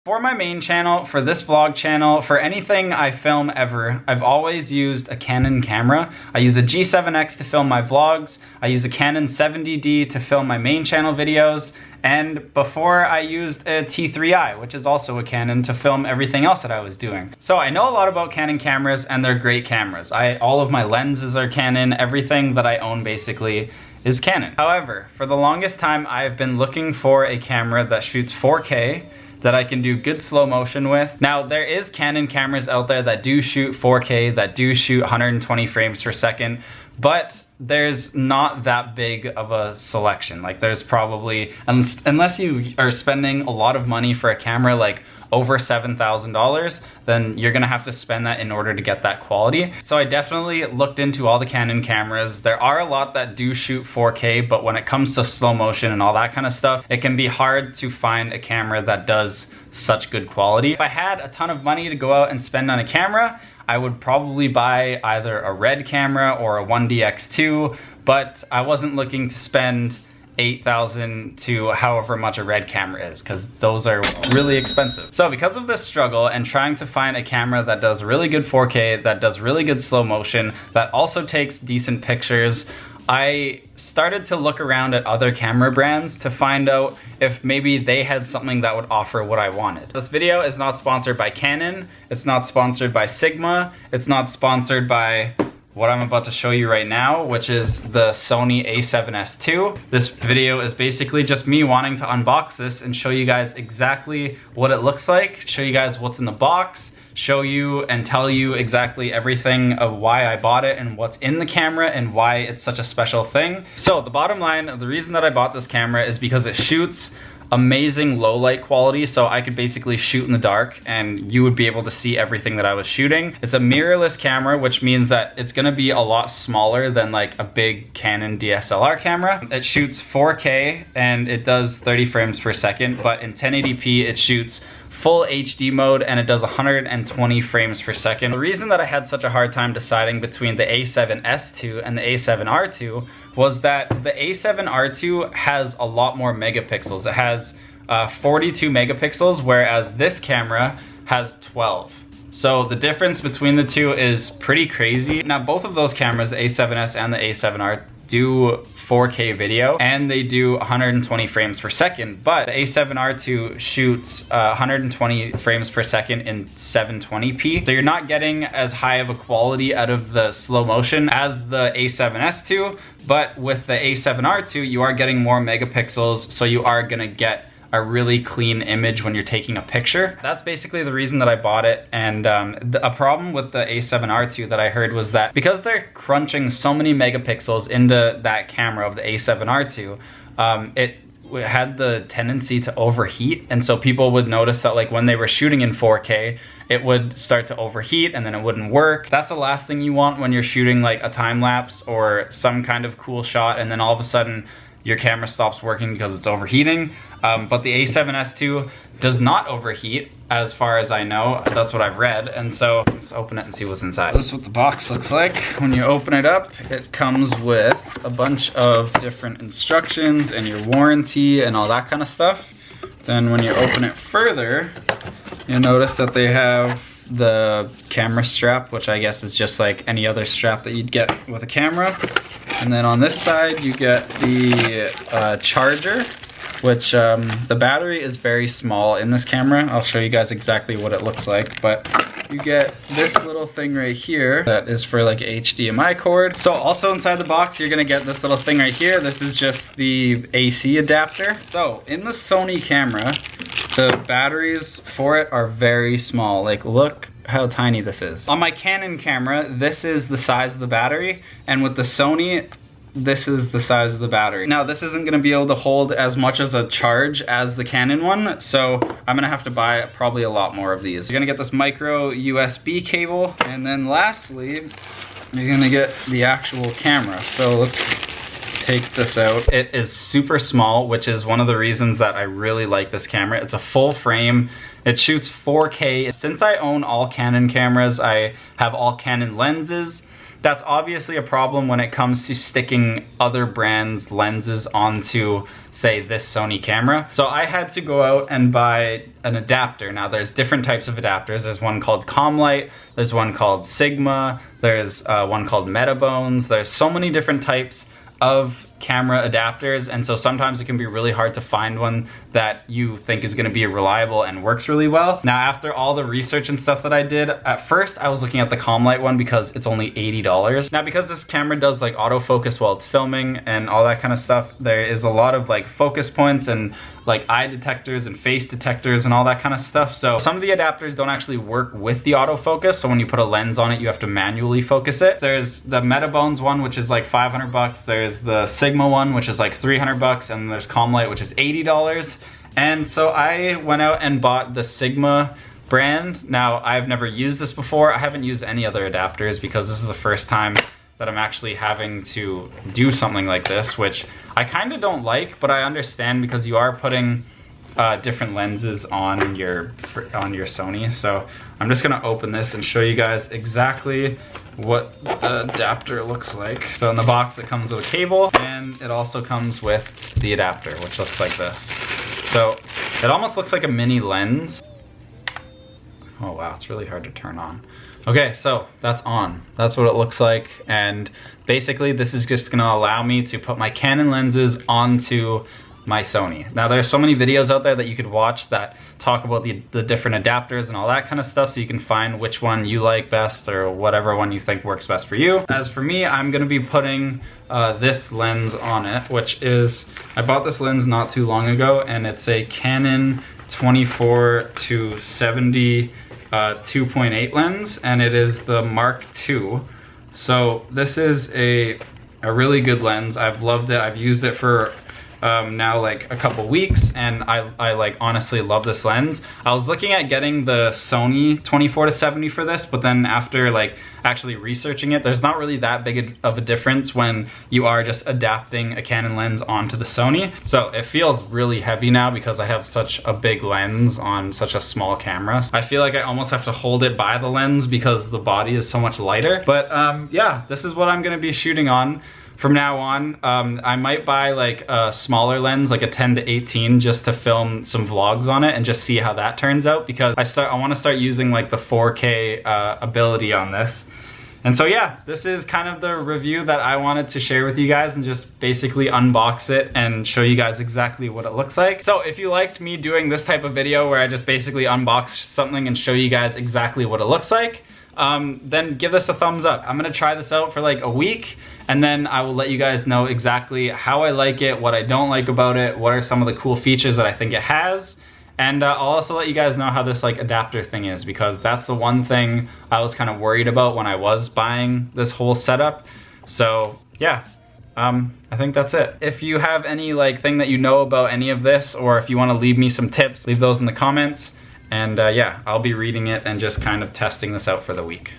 For my main channel, for this vlog channel, for anything I film ever, I've always used a Canon camera. I use a G7X to film my vlogs. I use a Canon 70D to film my main channel videos. And before I used a T3i, which is also a Canon, to film everything else that I was doing. So I know a lot about Canon cameras, and they're great cameras. All of my lenses are Canon. Everything that I own basically is Canon. However, for the longest time, I've been looking for a camera that shoots 4K, that I can do good slow motion with. Now, there is Canon cameras out there that do shoot 4K, that do shoot 120 frames per second, but there's not that big of a selection. Like, there's probably, unless you are spending a lot of money for a camera like over $7,000, then you're gonna have to spend that in order to get that quality. So I definitely looked into all the Canon cameras. There are a lot that do shoot 4K, but when it comes to slow motion and all that kind of stuff, it can be hard to find a camera that does such good quality. If I had a ton of money to go out and spend on a camera, I would probably buy either a RED camera or a 1DX2, but I wasn't looking to spend $8,000 to however much a RED camera is, because those are really expensive. So because of this struggle and trying to find a camera that does really good 4K, that does really good slow motion, that also takes decent pictures, I started to look around at other camera brands to find out if maybe they had something that would offer what I wanted. This video is not sponsored by Canon, it's not sponsored by Sigma, it's not sponsored by what I'm about to show you right now, which is the Sony A7S II. This video is basically just me wanting to unbox this and show you guys exactly what it looks like, show you guys what's in the box, show you and tell you exactly everything of why I bought it and what's in the camera and why it's such a special thing. So the bottom line, the reason that I bought this camera is because it shoots amazing low light quality, so I could basically shoot in the dark and you would be able to see everything that I was shooting. It's a mirrorless camera, which means that it's gonna be a lot smaller than like a big Canon DSLR camera. It shoots 4K and it does 30 frames per second, but in 1080p it shoots full HD mode and it does 120 frames per second. The reason that I had such a hard time deciding between the A7S II and the A7R II was that the A7R II has a lot more megapixels. It has 42 megapixels, whereas this camera has 12. So the difference between the two is pretty crazy. Now both of those cameras, the A7S and the A7R, do 4K video and they do 120 frames per second, but the A7R II shoots 120 frames per second in 720p. So you're not getting as high of a quality out of the slow motion as the A7S II, but with the A7R II, you are getting more megapixels, so you are gonna get a really clean image when you're taking a picture. That's basically the reason that I bought it. And a problem with the A7R II that I heard was that because they're crunching so many megapixels into that camera of the A7R II, it had the tendency to overheat, and so people would notice that like when they were shooting in 4K, it would start to overheat and then it wouldn't work. That's the last thing you want when you're shooting like a time lapse or some kind of cool shot and then all of a sudden your camera stops working because it's overheating. But the A7S II does not overheat, as far as I know. That's what I've read. And so let's open it and see what's inside. This is what the box looks like. When you open it up, it comes with a bunch of different instructions and your warranty and all that kind of stuff. Then when you open it further, you'll notice that they have the camera strap, which I guess is just like any other strap that you'd get with a camera. And then on this side, you get the charger, which the battery is very small in this camera. I'll show you guys exactly what it looks like, but you get this little thing right here that is for like HDMI cord. So also inside the box, you're gonna get this little thing right here. This is just the AC adapter. So in the Sony camera, the batteries for it are very small. Like, look how tiny this is. On my Canon camera, this is the size of the battery, and with the Sony, this is the size of the battery. Now, this isn't gonna be able to hold as much as a charge as the Canon one, so I'm gonna have to buy probably a lot more of these. You're gonna get this micro USB cable, and then lastly, you're gonna get the actual camera. So let's take this out. It is super small, which is one of the reasons that I really like this camera. It's a full frame. It shoots 4K. Since I own all Canon cameras, I have all Canon lenses. That's obviously a problem when it comes to sticking other brands' lenses onto, say, this Sony camera. So I had to go out and buy an adapter. Now there's different types of adapters. There's one called Comlight, there's one called Sigma, there's one called Metabones. There's so many different types of camera adapters, and so sometimes it can be really hard to find one that you think is going to be reliable and works really well. Now after all the research and stuff that I did, at first I was looking at the Comlight one because it's only $80. Now because this camera does like autofocus while it's filming and all that kind of stuff, there is a lot of like focus points and like eye detectors and face detectors and all that kind of stuff. So some of the adapters don't actually work with the autofocus, so when you put a lens on it you have to manually focus it. There's the Metabones one, which is like 500 bucks. There's the Sigma one, which is like 300 bucks, and there's Comlight, which is $80. And so I went out and bought the Sigma brand. Now I've never used this before. I haven't used any other adapters because this is the first time that I'm actually having to do something like this, which I kind of don't like, but I understand because you are putting different lenses on your Sony. So I'm just gonna open this and show you guys exactly what the adapter looks like. So in the box it comes with a cable, and it also comes with the adapter, which looks like this. So it almost looks like a mini lens. Oh wow, it's really hard to turn on. Okay, so that's on. That's what it looks like, and basically this is just gonna allow me to put my Canon lenses onto my Sony. Now there's so many videos out there that you could watch that talk about the different adapters and all that kind of stuff, so you can find which one you like best or whatever one you think works best for you. As for me, I'm gonna be putting this lens on it, which is, I bought this lens not too long ago, and it's a Canon 24 to 70 2.8 lens, and it is the Mark II. So this is a really good lens. I've loved it. I've used it for now like a couple weeks, and I like honestly love this lens. I was looking at getting the Sony 24 to 70 for this, but then after like actually researching it, there's not really that big of a difference when you are just adapting a Canon lens onto the Sony. So it feels really heavy now because I have such a big lens on such a small camera. I feel like I almost have to hold it by the lens because the body is so much lighter. But yeah, this is what I'm gonna be shooting on from now on. I might buy like a smaller lens, like a 10 to 18, just to film some vlogs on it and just see how that turns out, because I want to start using like the 4K ability on this. And so yeah, this is kind of the review that I wanted to share with you guys, and just basically unbox it and show you guys exactly what it looks like. So if you liked me doing this type of video where I just basically unbox something and show you guys exactly what it looks like, then give this a thumbs up. I'm gonna try this out for like a week, and then I will let you guys know exactly how I like it, what I don't like about it, what are some of the cool features that I think it has. And I'll also let you guys know how this like adapter thing is, because that's the one thing I was kind of worried about when I was buying this whole setup. So yeah, I think that's it. If you have any like thing that you know about any of this, or if you want to leave me some tips, leave those in the comments. And yeah, I'll be reading it and just kind of testing this out for the week.